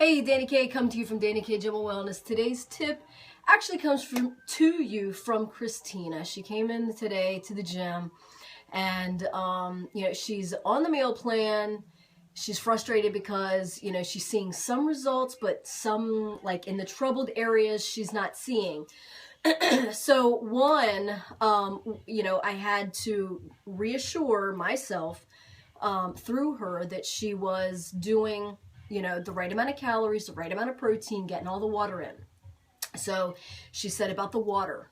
Hey, Danny K, coming to you from Danny K Gym and Wellness. Today's tip actually comes to you from Christina. She came in today to the gym, and she's on the meal plan. She's frustrated because she's seeing some results, but some, like in the troubled areas, she's not seeing. So one, I had to reassure myself through her that she was doing the right amount of calories, the right amount of protein, getting all the water in. So she said about the water,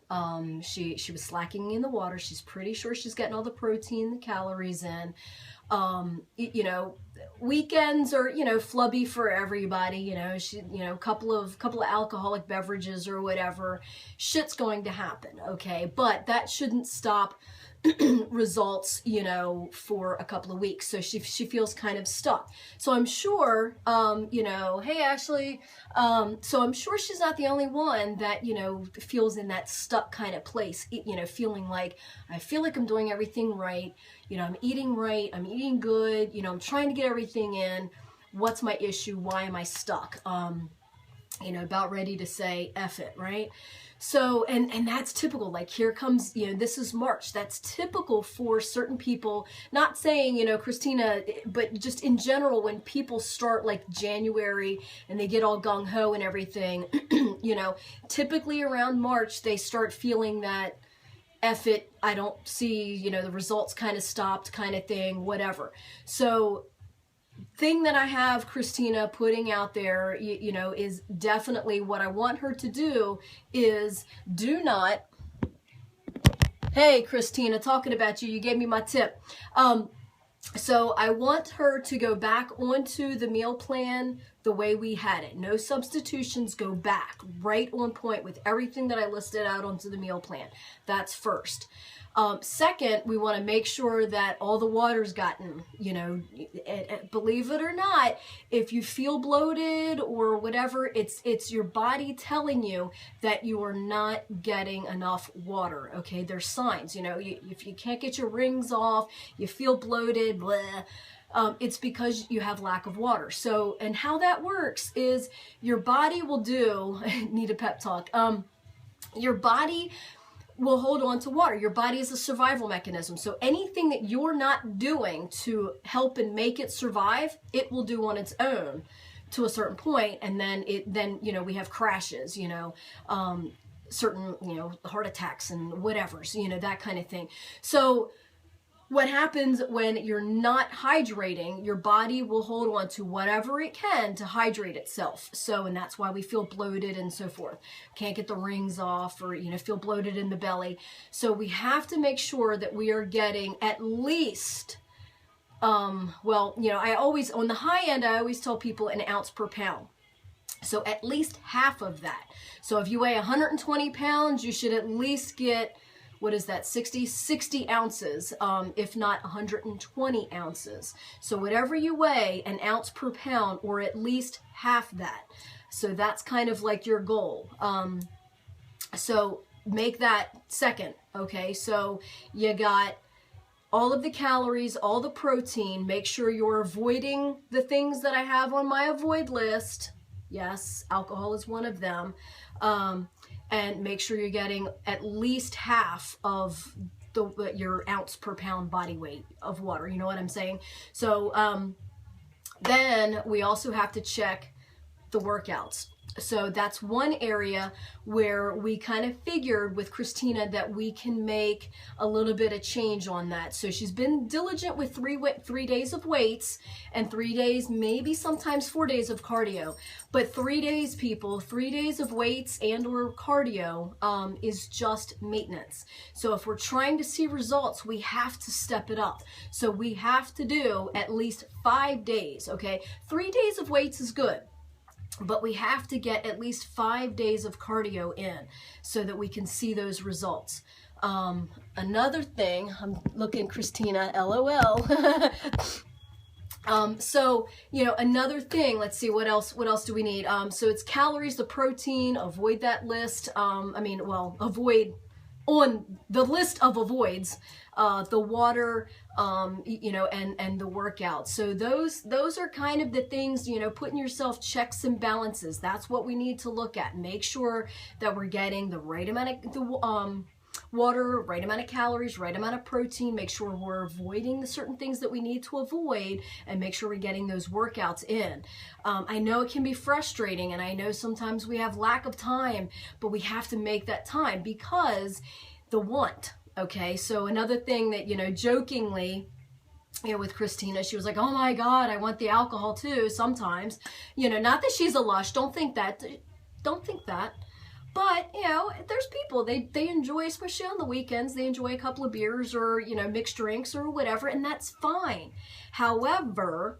she was slacking in the water. She's pretty sure she's getting all the protein, the calories in. Weekends are, flubby for everybody, couple of alcoholic beverages or whatever, shit's going to happen. Okay. But that shouldn't stop results, for a couple of weeks. So she feels kind of stuck. So I'm sure, hey, Ashley, so I'm sure she's not the only one that, feels in that stuck kind of place, feeling like, I feel like I'm doing everything right. I'm eating right. I'm eating good. I'm trying to get everything in. What's my issue? Why am I stuck? About ready to say F it, right? So, and that's typical. Like, here comes, this is March. That's typical for certain people. Not saying, Christina, but just in general, when people start like January and they get all gung-ho and everything, typically around March, they start feeling that F it, I don't see, the results kind of stopped kind of thing, whatever. So, thing that I have Christina putting out there, is definitely what I want her to do is do not, hey, Christina, talking about you, you gave me my tip. So I want her to go back onto the meal plan the way we had it. No substitutions, go back right on point with everything that I listed out onto the meal plan. That's first. Second, we want to make sure that all the water's gotten, believe it or not, if you feel bloated or whatever, it's your body telling you that you are not getting enough water. Okay. There's signs, if you can't get your rings off, you feel bloated, blah. It's because you have lack of water. So, and how that works is your body will do, need a pep talk. Your body will hold on to water. Your body is a survival mechanism. So anything that you're not doing to help and make it survive, it will do on its own to a certain point. And then we have crashes, certain, heart attacks and whatever, so, that kind of thing. So what happens when you're not hydrating, your body will hold on to whatever it can to hydrate itself. So, and that's why we feel bloated and so forth. Can't get the rings off or, feel bloated in the belly. So we have to make sure that we are getting at least, I always, on the high end, I always tell people an ounce per pound. So at least half of that. So if you weigh 120 pounds, you should at least get, what is that, 60 ounces, if not 120 ounces. So whatever you weigh, an ounce per pound, or at least half that. So that's kind of like your goal. So make that second, okay? So you got all of the calories, all the protein. Make sure you're avoiding the things that I have on my avoid list. Yes, alcohol is one of them. And make sure you're getting at least half of your ounce per pound body weight of water. You know what I'm saying? So then we also have to check the workouts. So that's one area where we kind of figured with Christina that we can make a little bit of change on that. So she's been diligent with 3 days of weights and 3 days, maybe sometimes 4 days of cardio. But 3 days, people, 3 days of weights and or cardio is just maintenance. So if we're trying to see results, we have to step it up. So we have to do at least 5 days, okay? 3 days of weights is good. But we have to get at least 5 days of cardio in so that we can see those results. Another thing, I'm looking, Christina, LOL. So, another thing, let's see, what else do we need? So it's calories, the protein, avoid that list. Avoid on the list of avoids. the water, you know, and the workout. So those are kind of the things, you know, putting yourself checks and balances. That's what we need to look at. Make sure that we're getting the right amount of water, right amount of calories, right amount of protein. Make sure we're avoiding the certain things that we need to avoid, and make sure we're getting those workouts in. I know it can be frustrating, and I know sometimes we have lack of time, but we have to make that time because the want. Okay, so another thing that, you know, jokingly, you know, with Christina, she was like, oh my God, I want the alcohol too sometimes. You know, not that she's a lush, don't think that. But, you know, there's people, they enjoy, especially on the weekends, they enjoy a couple of beers or, you know, mixed drinks or whatever, and that's fine. However,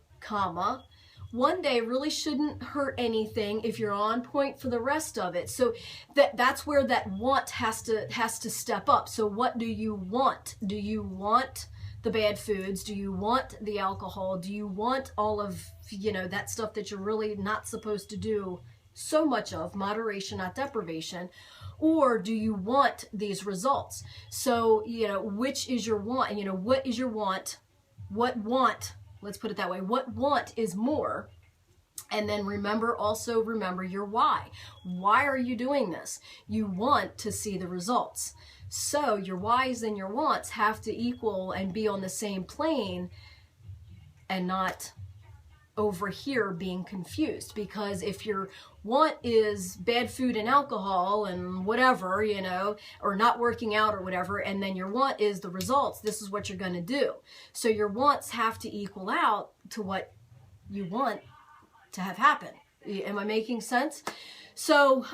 one day really shouldn't hurt anything if you're on point for the rest of it. So that's where that want has to step up. So what do you want? Do you want the bad foods? Do you want the alcohol? Do you want all of, you know, that stuff that you're really not supposed to do so much of? Moderation, not deprivation. Or do you want these results? So, you know, which is your want? You know, what is your want? What want, let's put it that way, what want is more? And then also remember your why. Why are you doing this? You want to see the results. So your whys and your wants have to equal and be on the same plane, and not over here being confused. Because if your want is bad food and alcohol and whatever, you know, or not working out or whatever, and then your want is the results, this is what you're going to do. So your wants have to equal out to what you want to have happen. Am I making sense? So,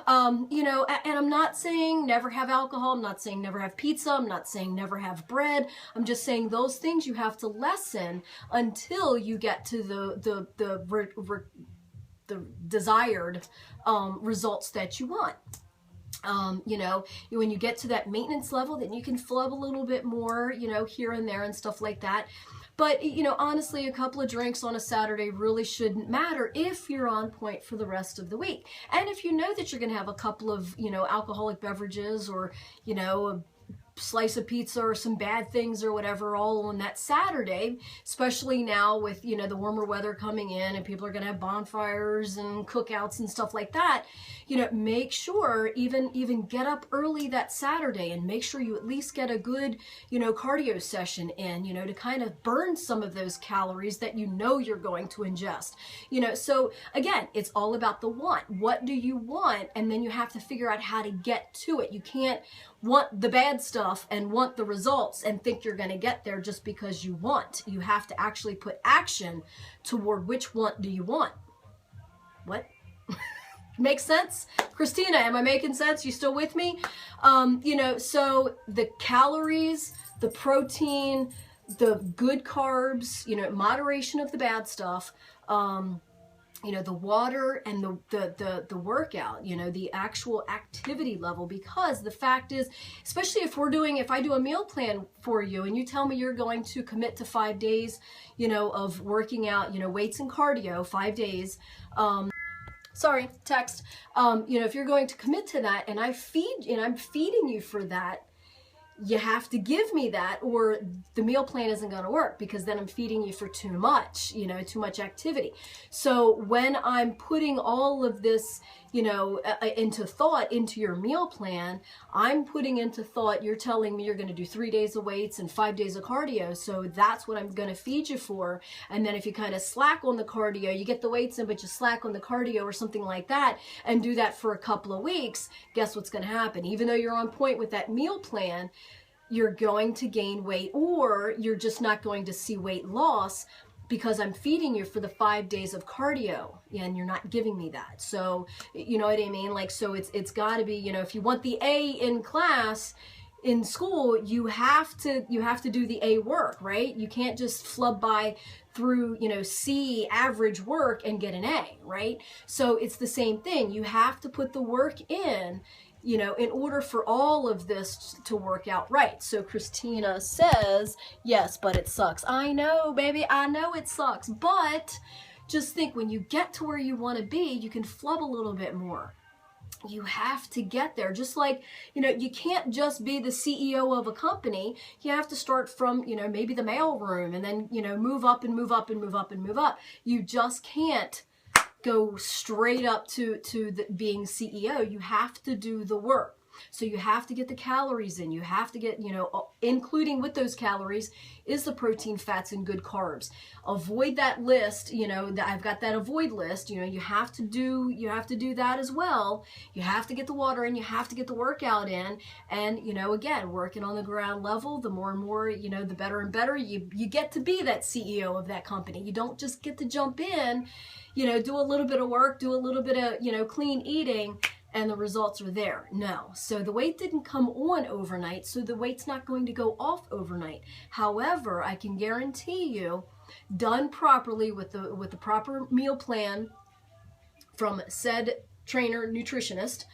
you know, and I'm not saying never have alcohol. I'm not saying never have pizza. I'm not saying never have bread. I'm just saying those things you have to lessen until you get to the desired results that you want. You know, when you get to that maintenance level, then you can flub a little bit more, you know, here and there and stuff like that. But, you know, honestly, a couple of drinks on a Saturday really shouldn't matter if you're on point for the rest of the week. And if you know that you're going to have a couple of, you know, alcoholic beverages, or, you know, a slice of pizza or some bad things or whatever all on that Saturday, especially now with, you know, the warmer weather coming in and people are going to have bonfires and cookouts and stuff like that, you know, make sure even get up early that Saturday and make sure you at least get a good, you know, cardio session in, you know, to kind of burn some of those calories that you know you're going to ingest, you know. So again, it's all about the want. What do you want? And then you have to figure out how to get to it. You can't want the bad stuff and want the results and think you're going to get there just because you want. You have to actually put action toward which want do you want. What? Makes sense? Christina, am I making sense? You still with me? You know, so the calories, the protein, the good carbs, you know, moderation of the bad stuff, you know, the water and the workout, you know, the actual activity level. Because the fact is, especially if I do a meal plan for you and you tell me you're going to commit to 5 days, you know, of working out, you know, weights and cardio, 5 days, sorry, text, you know, if you're going to commit to that and I'm feeding you for that, you have to give me that, or the meal plan isn't going to work, because then I'm feeding you for too much, you know, too much activity. So when I'm putting all of this, you know, into thought, into your meal plan, I'm putting into thought, you're telling me you're going to do 3 days of weights and 5 days of cardio. So that's what I'm going to feed you for. And then if you kind of slack on the cardio, you get the weights in, but you slack on the cardio or something like that, and do that for a couple of weeks, guess what's going to happen? Even though you're on point with that meal plan, you're going to gain weight, or you're just not going to see weight loss, because I'm feeding you for the 5 days of cardio and you're not giving me that. So, you know what I mean? Like, so it's got to be, you know, if you want the A in class, in school, you have to do the A work, right? You can't just flub by through, you know, C average work and get an A, right? So it's the same thing. You have to put the work in, you know, in order for all of this to work out right. So Christina says, yes, but it sucks. I know, baby, I know it sucks. But just think, when you get to where you want to be, you can flub a little bit more. You have to get there. Just like, you can't just be the CEO of a company. You have to start from, maybe the mail room and then, move up and move up and move up and move up. You just can't go straight up to being CEO. You have to do the work. So you have to get the calories in. You have to get, including with those calories is the protein, fats, and good carbs. Avoid that list. I've got that avoid list. You have to do that as well. You have to get the water in. You have to get the workout in. And, again, working on the ground level, the more and more, the better and better you get to be that CEO of that company. You don't just get to jump in, do a little bit of work, do a little bit of, clean eating, and the results are there. No. So the weight didn't come on overnight, so the weight's not going to go off overnight. However, I can guarantee you, done properly with the proper meal plan from said trainer, nutritionist,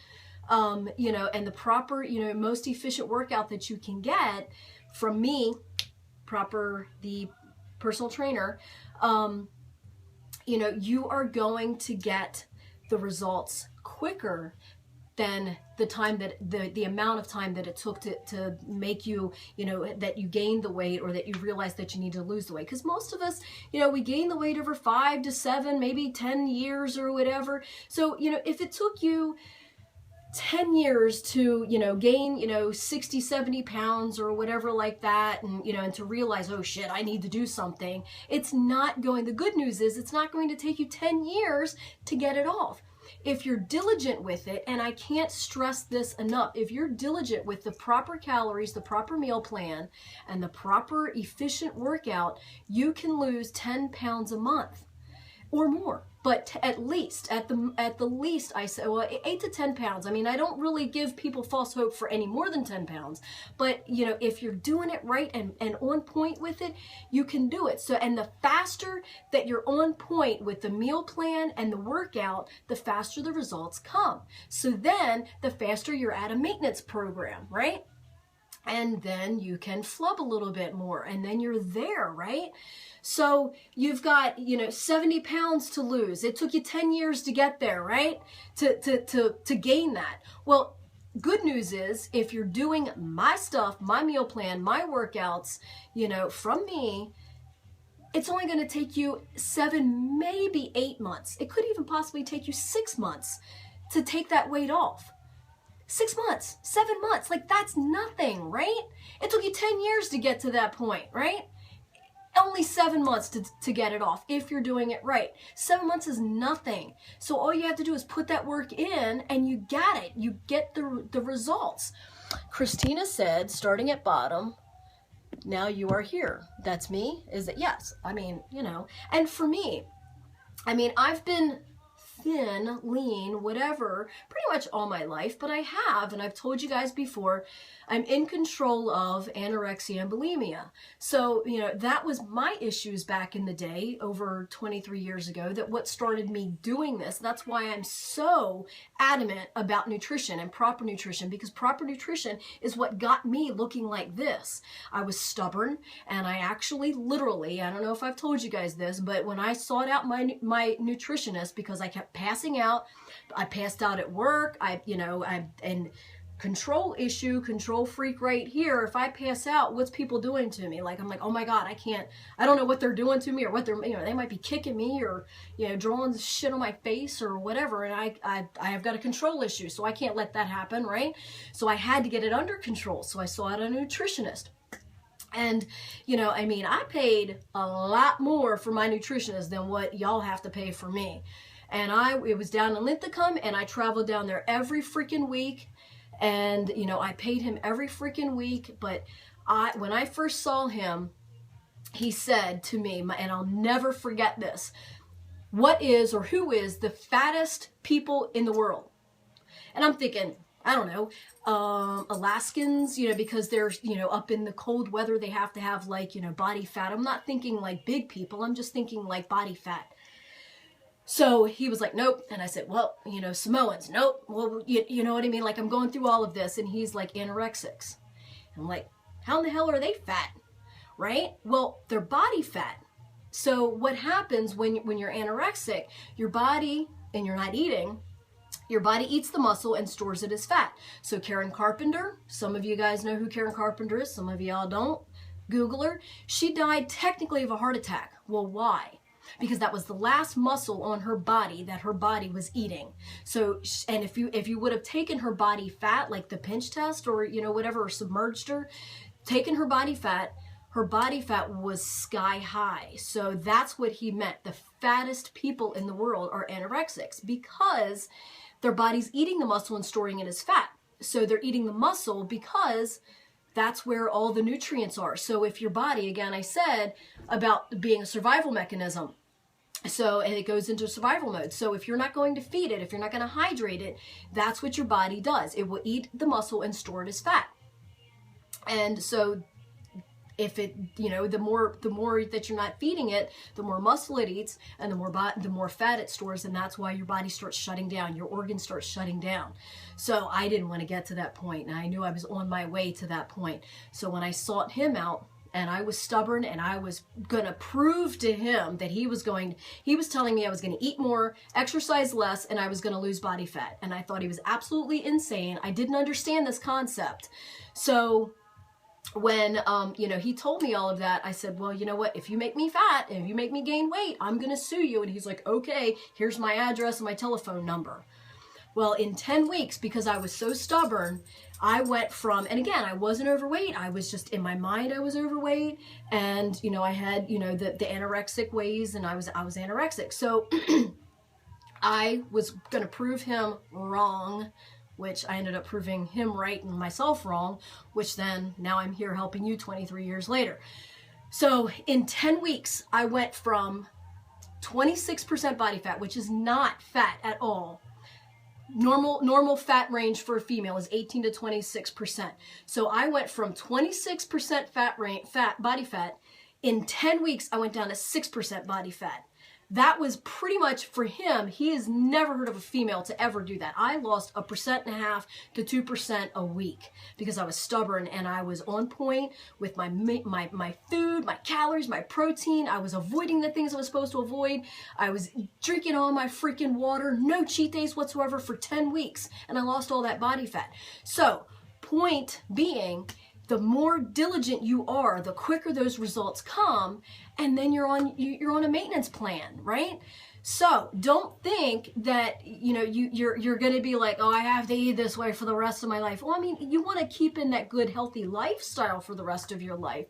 and the proper, most efficient workout that you can get from me, the personal trainer, you are going to get the results quicker than the time that the amount of time that it took to make you, that you gained the weight or that you realized that you need to lose the weight. Because most of us, we gain the weight over 5 to 7, maybe 10 years or whatever. So, if it took you 10 years to, gain, 60, 70 pounds or whatever like that, and, and to realize, oh shit, I need to do something. The good news is it's not going to take you 10 years to get it off. If you're diligent with it, and I can't stress this enough, if you're diligent with the proper calories, the proper meal plan, and the proper efficient workout, you can lose 10 pounds a month or more. But at the least, I say, well, 8 to 10 pounds. I mean, I don't really give people false hope for any more than 10 pounds. But, if you're doing it right and on point with it, you can do it. So, and the faster that you're on point with the meal plan and the workout, the faster the results come. So then the faster you're at a maintenance program, right? And then you can flub a little bit more, and then you're there, right? So you've got, 70 pounds to lose. It took you 10 years to get there, right? To gain that. Well, good news is if you're doing my stuff, my meal plan, my workouts, from me, it's only going to take you 7, maybe 8 months. It could even possibly take you 6 months to take that weight off. 6 months, 7 months, like that's nothing, right? It took you 10 years to get to that point, right? Only 7 months to get it off if you're doing it right. 7 months is nothing. So all you have to do is put that work in and you got it. You get the results. Christina said, starting at bottom, now you are here. That's me? Is it? Yes. I mean, and for me, I've been thin, lean, whatever, pretty much all my life, but I have, and I've told you guys before, I'm in control of anorexia and bulimia. So, that was my issues back in the day, over 23 years ago, that what started me doing this. That's why I'm so adamant about nutrition and proper nutrition, because proper nutrition is what got me looking like this. I was stubborn, and I actually literally, I don't know if I've told you guys this, but when I sought out my nutritionist, because I kept passing out, I passed out at work, and control freak right here. If I pass out, what's people doing to me? Like, I'm like, oh my God, I don't know what they're doing to me, or what they're, they might be kicking me or, drawing shit on my face or whatever. And I have got a control issue, so I can't let that happen, right? So I had to get it under control. So I sought out a nutritionist. And, I paid a lot more for my nutritionist than what y'all have to pay for me. And it was down in Linthicum, and I traveled down there every freaking week. And, I paid him every freaking week. But when I first saw him, he said to me, and I'll never forget this, what is or who is the fattest people in the world? And I'm thinking, I don't know, Alaskans, because they're, up in the cold weather, they have to have like, body fat. I'm not thinking like big people. I'm just thinking like body fat. So he was like, nope. And I said, well, Samoans, nope. Well, you know what I mean? Like, I'm going through all of this. And he's like, anorexics. I'm like, how in the hell are they fat? Right? Well, they're body fat. So what happens when you're anorexic, your body, and you're not eating, Your body eats the muscle and stores it as fat. So Karen Carpenter, some of you guys know who Karen Carpenter is, some of y'all don't. Google her. She died technically of a heart attack. Well, why? Because that was the last muscle on her body that her body was eating. So, and if you would have taken her body fat, like the pinch test or, you know, whatever, or submerged her, taken her body fat was sky high. So that's what he meant. The fattest people in the world are anorexics because their body's eating the muscle and storing it as fat. So they're eating the muscle because that's where all the nutrients are. So if your body, again, I said about being a survival mechanism. So, and it goes into survival mode. So if you're not going to feed it, if you're not going to hydrate it, that's what your body does. It will eat the muscle and store it as fat. And so if it, you know, the more that you're not feeding it, the more muscle it eats, and the more fat it stores, and that's why your body starts shutting down, your organs start shutting down. So I didn't want to get to that point, and I knew I was on my way to that point. So when I sought him out, and I was stubborn, and I was gonna prove to him that he was telling me I was gonna eat more, exercise less, and I was gonna lose body fat. And I thought he was absolutely insane. I didn't understand this concept. So when, you know, he told me all of that, I said, well, you know what, if you make me fat, and if you make me gain weight, I'm going to sue you. And he's like, okay, here's my address and my telephone number. Well, in 10 weeks, because I was so stubborn, I went from, and again, I wasn't overweight. I was just, in my mind, I was overweight. And, you know, I had, you know, the anorexic ways, and I was anorexic. So I was going to prove him wrong, which I ended up proving him right and myself wrong, which then now I'm here helping you 23 years later. So in 10 weeks, I went from 26% body fat, which is not fat at all. Normal fat range for a female is 18 to 26%. So I went from 26% body fat. In 10 weeks, I went down to 6% body fat. That was pretty much for him. He has never heard of a female to ever do that. I lost 1.5% to 2% a week because I was stubborn and I was on point with my food, my calories, my protein. I was avoiding the things I was supposed to avoid. I was drinking all my freaking water, no cheat days whatsoever for 10 weeks, and I lost all that body fat. So, point being, the more diligent you are, the quicker those results come, and then you're on a maintenance plan, right? So don't think that, you know, you're going to be like, oh, I have to eat this way for the rest of my life. Well, I mean, you want to keep in that good, healthy lifestyle for the rest of your life.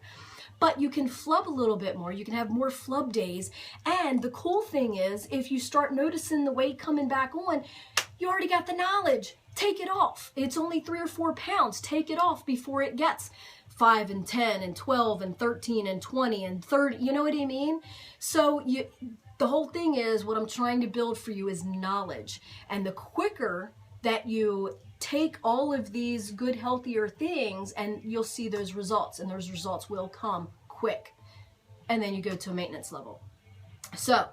But you can flub a little bit more. You can have more flub days. And the cool thing is, if you start noticing the weight coming back on, you already got the knowledge. Take it off. It's only 3 or 4 pounds. Take it off before it gets 5 and 10 and 12 and 13 and 20 and 30. You know what I mean? So the whole thing is, what I'm trying to build for you is knowledge. And the quicker that you take all of these good, healthier things, and you'll see those results, and those results will come quick. And then you go to a maintenance level. So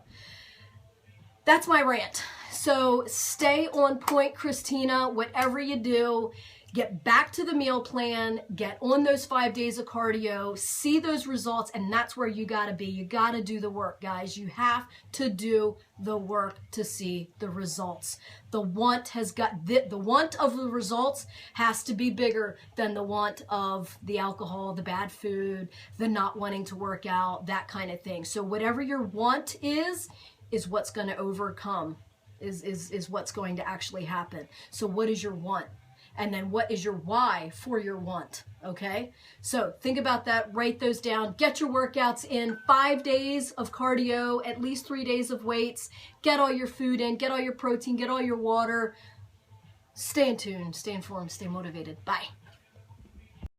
that's my rant. So stay on point, Christina. Whatever you do, get back to the meal plan, get on those 5 days of cardio, see those results, and that's where you got to be. You got to do the work, guys. You have to do the work to see the results. The want of the results has to be bigger than the want of the alcohol, the bad food, the not wanting to work out, that kind of thing. So whatever your want is what's going to overcome, is what's going to actually happen. So what is your want? And then what is your why for your want? Okay? So think about that. Write those down. Get your workouts in. 5 days of cardio, at least 3 days of weights. Get all your food in. Get all your protein. Get all your water. Stay in tune. Stay informed. Stay motivated. Bye.